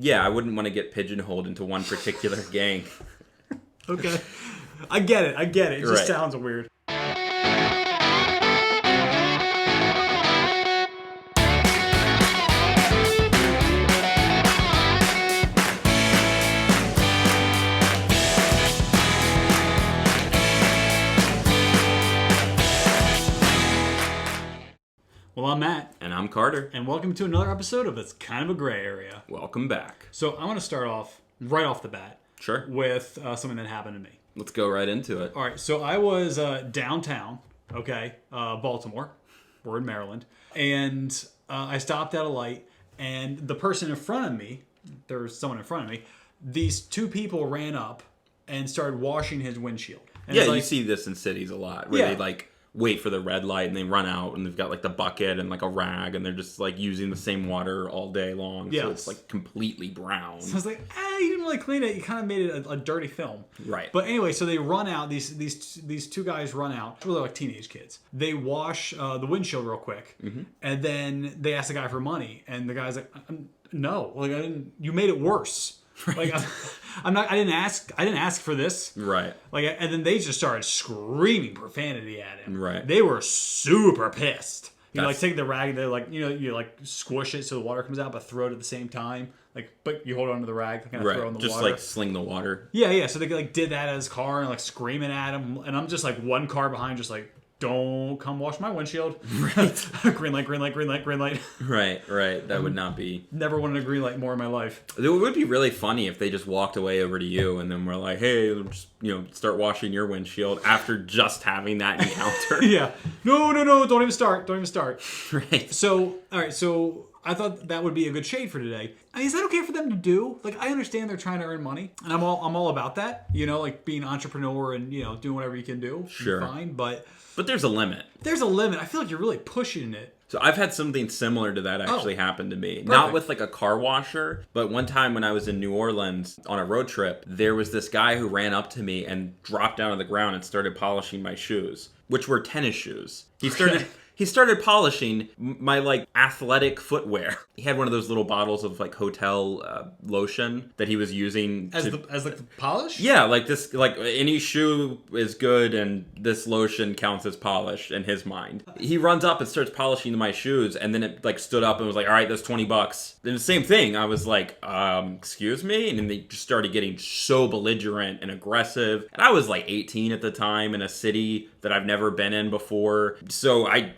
Yeah, I wouldn't want to get pigeonholed into one particular gang. Okay. I get it. It just sounds weird. Well, I'm Matt. And I'm Carter. And welcome to another episode of It's Kind of a Gray Area. Welcome back. So I want to start off, right off the bat, Sure. with something that happened to me. Let's go right into it. All right, so I was downtown, Baltimore. We're in Maryland. And I stopped at a light, and the person in front of me, there was someone in front of me, these two people ran up and started washing his windshield. And Yeah, you see this in cities a lot, where they wait for the red light and they run out and they've got like the bucket and like a rag and they're just like using the same water all day long. Yes. So it's like completely brown. So I was like, you didn't really clean it. You kind of made it a dirty film. Right. But anyway, so they run out. These two guys run out. They're like teenage kids. They wash the windshield real quick, and then they ask the guy for money. And the guy's like, "No, like I didn't. You made it worse. Like I'm not. I didn't ask for this. Right. Like, and then they just started screaming profanity at him. Right. They were super pissed. You like take the rag, they like you like squish it so the water comes out, but throw it at the same time. Like, but you hold on to the rag, kind of throw in the just water. like sling the water. Yeah. So they like did that at his car and like screaming at him, and I'm just like one car behind, just like, don't come wash my windshield. Right. Green light, green light, green light, green light. Right. That would not be. Never wanted a green light more in my life. It would be really funny if they just walked away over to you and then we're like, hey, just, start washing your windshield after just having that encounter. Yeah. No, don't even start. Right. So, all right, so I thought that would be a good shade for today. I mean, is that okay for them to do? Like, I understand they're trying to earn money, and I'm all about that. Like being an entrepreneur and doing whatever you can do. Sure. Fine, but there's a limit. There's a limit. I feel like you're really pushing it. So I've had something similar to that actually happen to me. Perfect. Not with like a car washer, but one time when I was in New Orleans on a road trip, there was this guy who ran up to me and dropped down on the ground and started polishing my shoes, which were tennis shoes. He started polishing my like athletic footwear. He had one of those little bottles of like hotel lotion that he was using as like the polish. Yeah, like this, like any shoe is good, and this lotion counts as polish in his mind. He runs up and starts polishing my shoes, and then it like stood up and was like, "All right, that's $20." Then the same thing. I was like, "Excuse me," and then they just started getting so belligerent and aggressive. And I was like 18 at the time in a city that I've never been in before, so I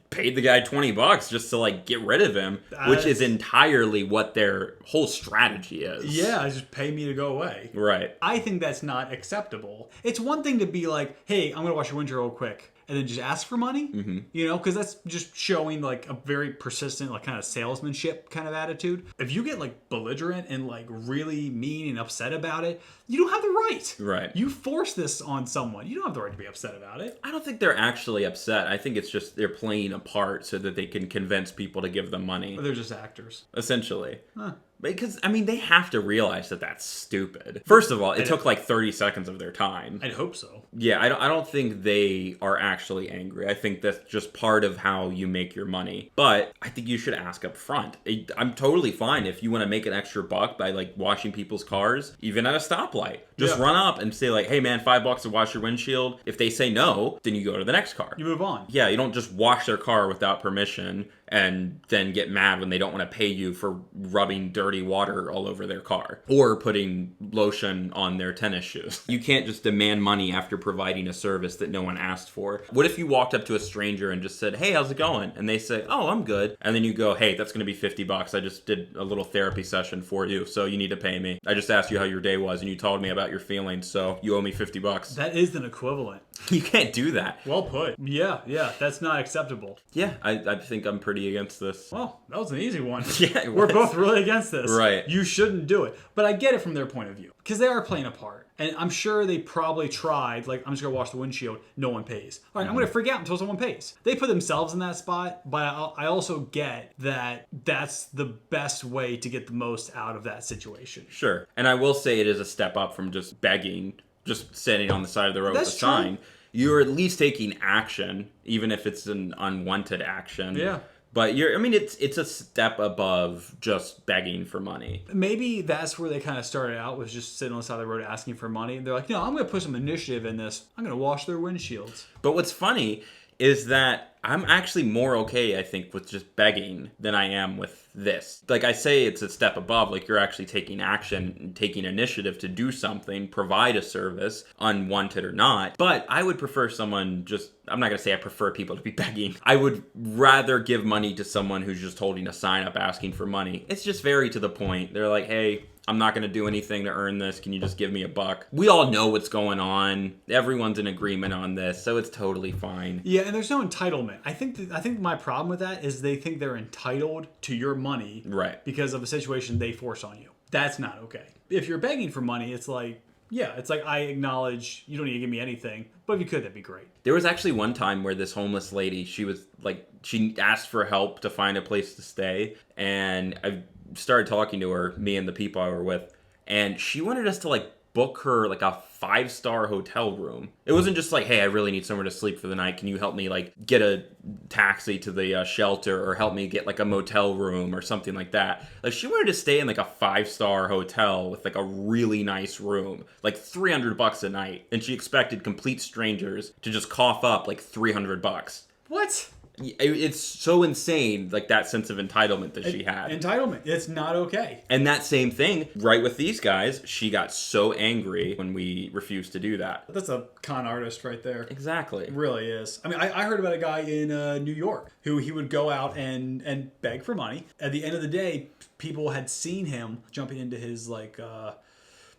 paid the guy $20 just to like get rid of him, which is entirely what their whole strategy is. Yeah, just pay me to go away. Right. I think that's not acceptable. It's one thing to be like, hey, I'm gonna wash your windshield real quick, and then just ask for money. Because that's just showing like a very persistent, like kind of salesmanship kind of attitude. If you get like belligerent and like really mean and upset about it, you don't have the right. Right. You force this on someone. You don't have the right to be upset about it. I don't think they're actually upset. I think it's just they're playing a part so that they can convince people to give them money. Or they're just actors. Essentially. Huh. Because, I mean, they have to realize that that's stupid. First of all, it took like 30 seconds of their time. I'd hope so. Yeah, I don't think they are actually angry. I think that's just part of how you make your money. But I think you should ask up front. I'm totally fine if you want to make an extra buck by like washing people's cars, even at a stoplight. Just run up and say like, hey man, $5 to wash your windshield. If they say no, then you go to the next car. You move on. Yeah, you don't just wash their car without permission and then get mad when they don't want to pay you for rubbing dirty water all over their car or putting lotion on their tennis shoes. You can't just demand money after providing a service that no one asked for. What if you walked up to a stranger and just said, hey, how's it going? And they say, oh, I'm good. And then you go, hey, that's going to be $50. I just did a little therapy session for you, so you need to pay me. I just asked you how your day was and you told me about your feelings, so you owe me $50. That is an equivalent. You can't do that. Well put. Yeah, that's not acceptable. Yeah, I think I'm pretty against this. Well, that was an easy one. Yeah, we're both really against this. Right. You shouldn't do it. But I get it from their point of view. Because they are playing a part. And I'm sure they probably tried, like, I'm just going to wash the windshield, no one pays. All right, I'm going to freak out until someone pays. They put themselves in that spot, but I also get that that's the best way to get the most out of that situation. Sure. And I will say it is a step up from just begging, just sitting on the side of the road with a sign. You're at least taking action, even if it's an unwanted action. Yeah. But it's a step above just begging for money. Maybe that's where they kind of started out, was just sitting on the side of the road asking for money. They're like, no, I'm going to put some initiative in this. I'm going to wash their windshields. But what's funny is that I'm actually more okay, I think, with just begging than I am with this. Like I say, it's a step above. Like you're actually taking action and taking initiative to do something, provide a service, unwanted or not. But I would prefer someone just, I'm not going to say I prefer people to be begging. I would rather give money to someone who's just holding a sign up asking for money. It's just very to the point. They're like, hey, I'm not going to do anything to earn this. Can you just give me $1? We all know what's going on. Everyone's in agreement on this, so it's totally fine. Yeah, and there's no entitlement. I think my problem with that is they think they're entitled to your money, right, because of a situation they force on you. That's not okay. If you're begging for money, it's like, yeah, it's like, I acknowledge you don't need to give me anything, but if you could, that'd be great. There was actually one time where this homeless lady, she asked for help to find a place to stay, and I started talking to her, me and the people I were with, and she wanted us to book her a 5-star hotel room. It wasn't just like, hey, I really need somewhere to sleep for the night. Can you help me get a taxi to the shelter, or help me get a motel room or something like that? She wanted to stay in a 5-star hotel with a really nice room, $300 a night, and she expected complete strangers to just cough up $300. What? It's so insane, that sense of entitlement that she had. Entitlement. It's not okay. And that same thing, right with these guys, she got so angry when we refused to do that. That's a con artist right there. Exactly. It really is. I mean, I heard about a guy in New York who he would go out and beg for money. At the end of the day, people had seen him jumping into his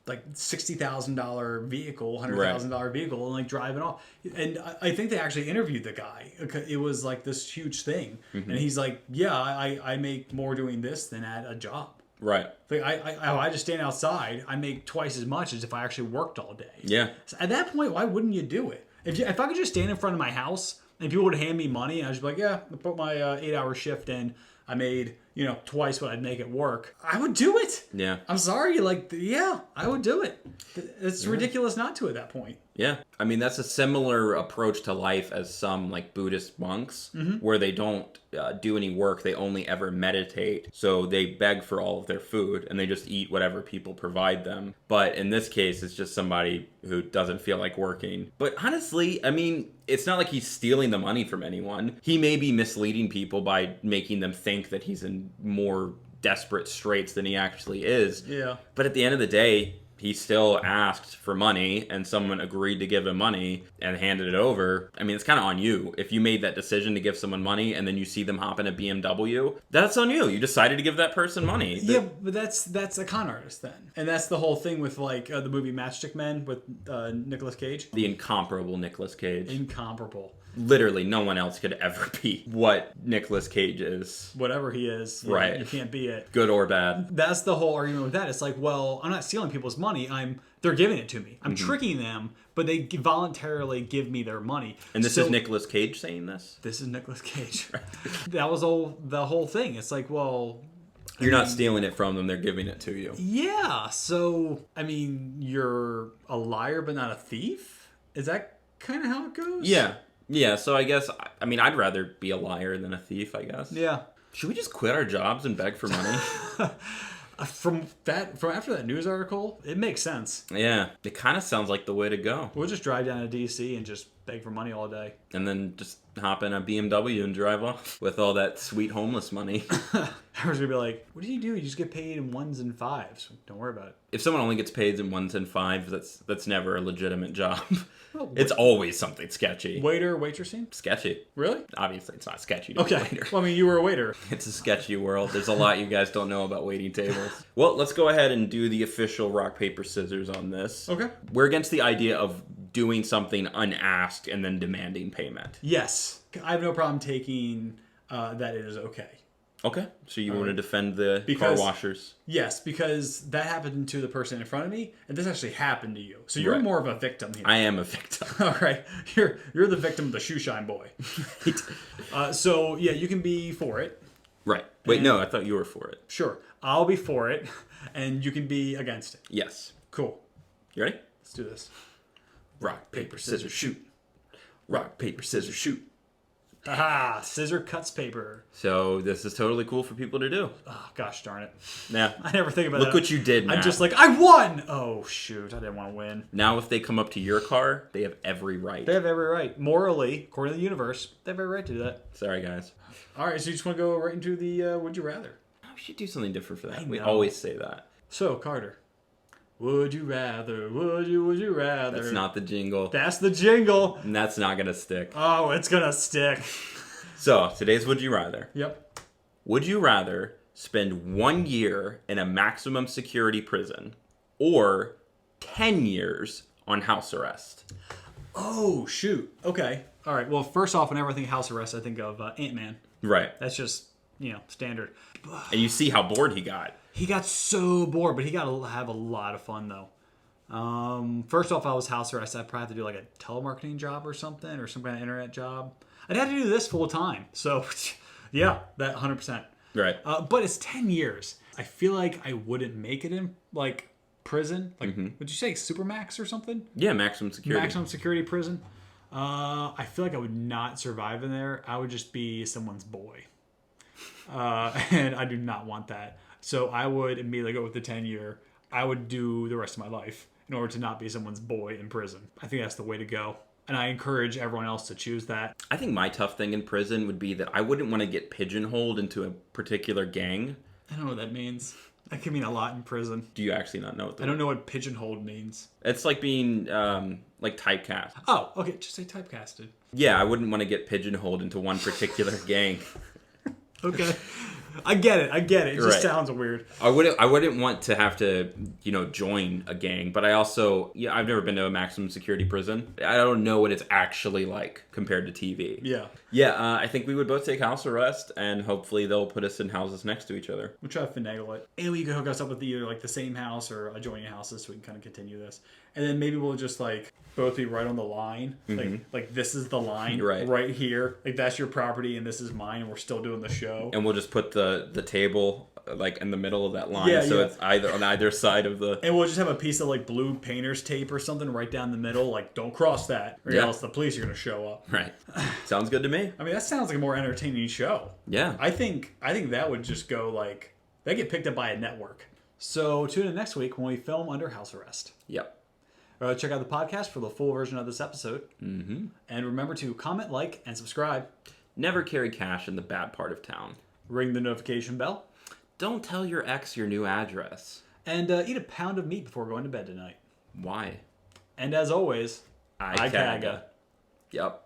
$60,000 vehicle, $100,000 vehicle, and driving off. And I think they actually interviewed the guy. It was this huge thing, and he's like, "Yeah, I make more doing this than at a job." Right. I just stand outside. I make twice as much as if I actually worked all day. Yeah. So at that point, why wouldn't you do it? If I could just stand in front of my house and people would hand me money, and I was just like, "Yeah, I put my 8-hour shift in. I made twice what I'd make at work," I would do it. Yeah. I'm sorry, yeah, I would do it. It's ridiculous not to at that point. Yeah. I mean, that's a similar approach to life as some Buddhist monks, where they don't do any work. They only ever meditate. So they beg for all of their food and they just eat whatever people provide them. But in this case, it's just somebody who doesn't feel like working. But honestly, I mean, it's not like he's stealing the money from anyone. He may be misleading people by making them think that he's in more desperate straits than he actually is. Yeah. But at the end of the day, he still asked for money, and someone agreed to give him money and handed it over. I mean, it's kind of on you. If you made that decision to give someone money and then you see them hop in a BMW, that's on you. You decided to give that person money. Yeah, but that's a con artist then. And that's the whole thing with the movie Matchstick Men with Nicolas Cage. The incomparable Nicolas Cage. Incomparable. Literally, no one else could ever be what Nicolas Cage is. Whatever he is. Right. You can't be it. Good or bad. That's the whole argument with that. It's like, well, I'm not stealing people's money. They're giving it to me. I'm tricking them, but they voluntarily give me their money. And this is Nicolas Cage saying this? This is Nicolas Cage. That was the whole thing. It's like, well, you're not stealing it from them. They're giving it to you. Yeah. So, I mean, you're a liar, but not a thief? Is that kind of how it goes? Yeah. Yeah, so I guess, I mean, I'd rather be a liar than a thief, I guess. Yeah. Should we just quit our jobs and beg for money? From after that news article, it makes sense. Yeah, it kind of sounds like the way to go. We'll just drive down to D.C. and just beg for money all day. And then just hop in a BMW and drive off with all that sweet homeless money. Everyone's going to be like, what do? You just get paid in 1s and 5s. Don't worry about it. If someone only gets paid in 1s and 5s, that's never a legitimate job. Well, it's always something sketchy. Waiter, waitressing? Sketchy. Really? Obviously, it's not sketchy to be a waiter. Well, I mean, you were a waiter. It's a sketchy world. There's a lot you guys don't know about waiting tables. Well, let's go ahead and do the official rock, paper, scissors on this. Okay. We're against the idea of doing something unasked and then demanding payment. Yes. I have no problem taking that it is okay. Okay. So you want to defend the car washers? Yes, because that happened to the person in front of me, and this actually happened to you. So you're more of a victim here. I am a victim. All right. You're the victim of the shoe shine boy. So, yeah, you can be for it. Right. Wait, no, I thought you were for it. Sure. I'll be for it, and you can be against it. Yes. Cool. You ready? Let's do this. Rock, paper, scissors, shoot. Rock, paper, scissors, shoot. Haha, scissor cuts paper. So this is totally cool for people to do. Oh, gosh darn it. Yeah. I never think about that. Look what you did, Matt. I'm just like, I won! Oh, shoot. I didn't want to win. Now if they come up to your car, they have every right. They have every right. Morally, according to the universe, they have every right to do that. Sorry, guys. All right, so you just want to go right into the Would You Rather. We should do something different for that. I We know. always say that. So, Carter. Would you rather? Would you rather? That's not the jingle. That's the jingle. And that's not going to stick. Oh, it's going to stick. So, today's Would You Rather. Yep. Would you rather spend 1 year in a maximum security prison or 10 years on house arrest? Oh, shoot. Okay. All right. Well, first off, whenever I think house arrest, I think of Ant-Man. Right. That's just, standard. And you see how bored he got. He got so bored, but he got to have a lot of fun, though. First off, if I was house arrest, I'd probably have to do like a telemarketing job or something, or some kind of internet job. I'd have to do this full time. So, yeah, that 100%. Right. But it's 10 years. I feel like I wouldn't make it in, like, prison. Like, would you say Supermax or something? Yeah, maximum security. Maximum security prison. I feel like I would not survive in there. I would just be someone's boy. And I do not want that. So I would immediately go with the 10-year. I would do the rest of my life in order to not be someone's boy in prison. I think that's the way to go. And I encourage everyone else to choose that. I think my tough thing in prison would be that I wouldn't want to get pigeonholed into a particular gang. I don't know what that means. That can mean a lot in prison. Do you actually not know what I don't know what pigeonholed means. It's like being like typecast. Oh, okay. Just say typecasted. Yeah, I wouldn't want to get pigeonholed into one particular gang. Okay. I get it. It just Right. sounds weird. I wouldn't want to have to, join a gang, but I also, I've never been to a maximum security prison. I don't know what it's actually like compared to TV. Yeah. Yeah, I think we would both take house arrest, and hopefully they'll put us in houses next to each other. We'll try to finagle it. And we can hook us up with either like the same house or adjoining houses so we can kind of continue this. And then maybe we'll just like both be right on the line. Like this is the line right here. Like that's your property and this is mine and we're still doing the show. And we'll just put the table like in the middle of that line it's either on either side of the... And we'll just have a piece of like blue painter's tape or something right down the middle. Like don't cross that or else the police are going to show up. Right. Sounds good to me. I mean that sounds like a more entertaining show. Yeah. I think that would just go like... They get picked up by a network. So tune in next week when we film under house arrest. Yep. Check out the podcast for the full version of this episode. Mm-hmm. And remember to comment, like, and subscribe. Never carry cash in the bad part of town. Ring the notification bell. Don't tell your ex your new address. And eat a pound of meat before going to bed tonight. Why? And as always, IKAGA. Yep.